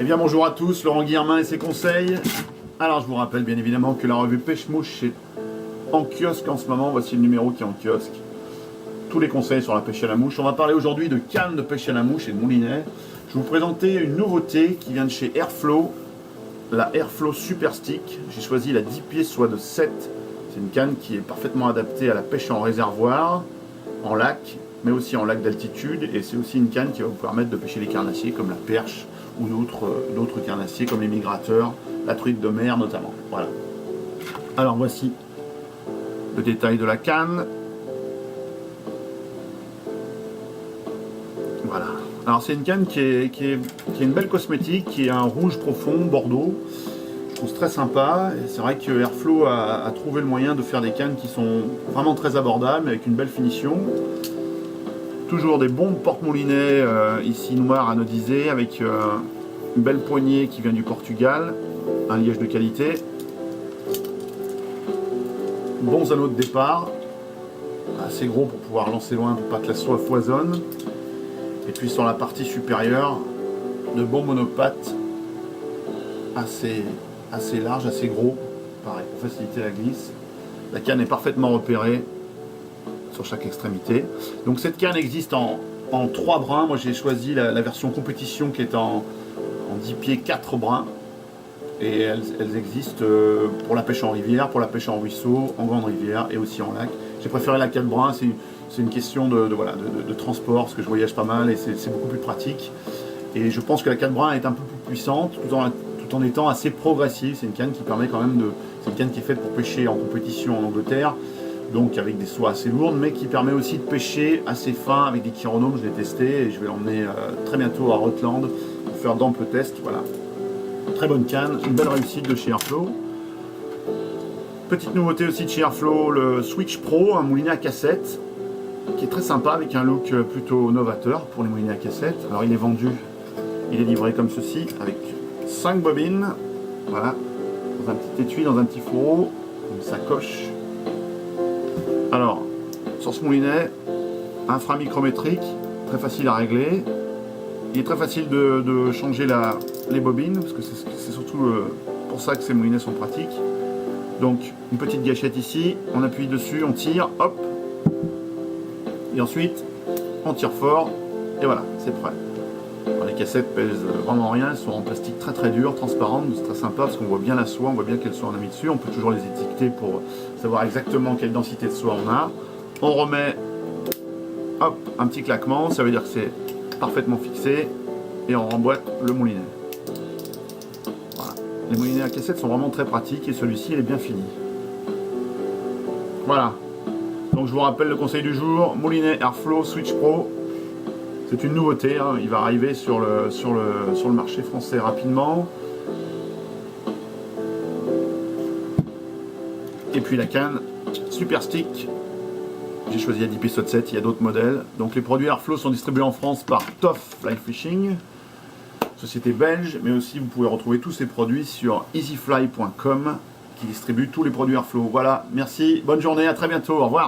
Eh bien bonjour à tous, Laurent Guillermin et ses conseils. Alors je vous rappelle bien évidemment que la revue Pêche-Mouche est en kiosque en ce moment. Voici le numéro qui est en kiosque. Tous les conseils sur la pêche à la mouche. On va parler aujourd'hui de canne de pêche à la mouche et de moulinet. Je vais vous présenter une nouveauté qui vient de chez Airflow, la Airflow Super Stick. J'ai choisi la 10 pieds soit de 7. C'est une canne qui est parfaitement adaptée à la pêche en réservoir, en lac, mais aussi en lac d'altitude. Et c'est aussi une canne qui va vous permettre de pêcher les carnassiers comme la perche ou d'autres carnassiers comme les migrateurs, la truite de mer notamment. Voilà. Alors voici le détail de la canne. Voilà. Alors c'est une canne qui est une belle cosmétique, qui est un rouge profond, bordeaux. Je trouve très sympa. Et c'est vrai que Airflow a trouvé le moyen de faire des cannes qui sont vraiment très abordables, avec une belle finition. Toujours des bons porte-moulinets ici noirs anodisés, avec une belle poignée qui vient du Portugal, un liège de qualité. Bons anneaux de départ, assez gros pour pouvoir lancer loin pour pas que la soie foisonne. Et puis sur la partie supérieure, de bons monopattes assez larges, assez gros, pareil, pour faciliter la glisse. La canne est parfaitement repérée sur chaque extrémité. Donc cette canne existe en 3 brins. Moi j'ai choisi la version compétition qui est en 10 pieds 4 brins. Et elles existent pour la pêche en rivière, pour la pêche en ruisseau, en grande rivière et aussi en lac. J'ai préféré la 4 brins, c'est une question de transport, parce que je voyage pas mal et c'est beaucoup plus pratique. Et je pense que la 4 brins est un peu plus puissante, tout en étant assez progressive. C'est une canne qui permet quand même c'est une canne qui est faite pour pêcher en compétition en Angleterre, donc avec des soies assez lourdes, mais qui permet aussi de pêcher assez fin avec des chironomes. Je l'ai testé et je vais l'emmener très bientôt à Rutland pour faire d'amples tests. Voilà. Très bonne canne, une belle réussite de chez Airflow. Petite nouveauté aussi de chez Airflow, le Switch Pro, un moulinet à cassette, qui est très sympa avec un look plutôt novateur pour les moulinets à cassette. Alors il est vendu, il est livré comme ceci, avec 5 bobines, voilà, dans un petit étui, dans un petit fourreau, une sacoche. Alors, sur ce moulinet, inframicrométrique, très facile à régler. Il est très facile de changer les bobines, parce que c'est surtout pour ça que ces moulinets sont pratiques. Donc, une petite gâchette ici, on appuie dessus, on tire, hop, et ensuite, on tire fort, et voilà, c'est prêt. Alors, les cassettes pèsent vraiment rien, elles sont en plastique très très dur, transparente, c'est très sympa, parce qu'on voit bien la soie, on voit bien quelle soie on a mis dessus, on peut toujours les étiqueter pour savoir exactement quelle densité de soie on a. On remet, hop, un petit claquement, ça veut dire que c'est parfaitement fixé, et on remboîte le moulinet. Voilà. Les moulinets à cassette sont vraiment très pratiques, et celui-ci il est bien fini. Voilà. Donc je vous rappelle le conseil du jour, moulinet Airflow Switch Pro. C'est une nouveauté, hein. Il va arriver sur le marché français rapidement. Et puis la canne Super Stick. J'ai choisi la 10 pieds 7, il y a d'autres modèles. Donc les produits Airflow sont distribués en France par Toff Fly Fishing, société belge, mais aussi vous pouvez retrouver tous ces produits sur easyfly.com qui distribue tous les produits Airflow. Voilà, merci, bonne journée, à très bientôt, au revoir.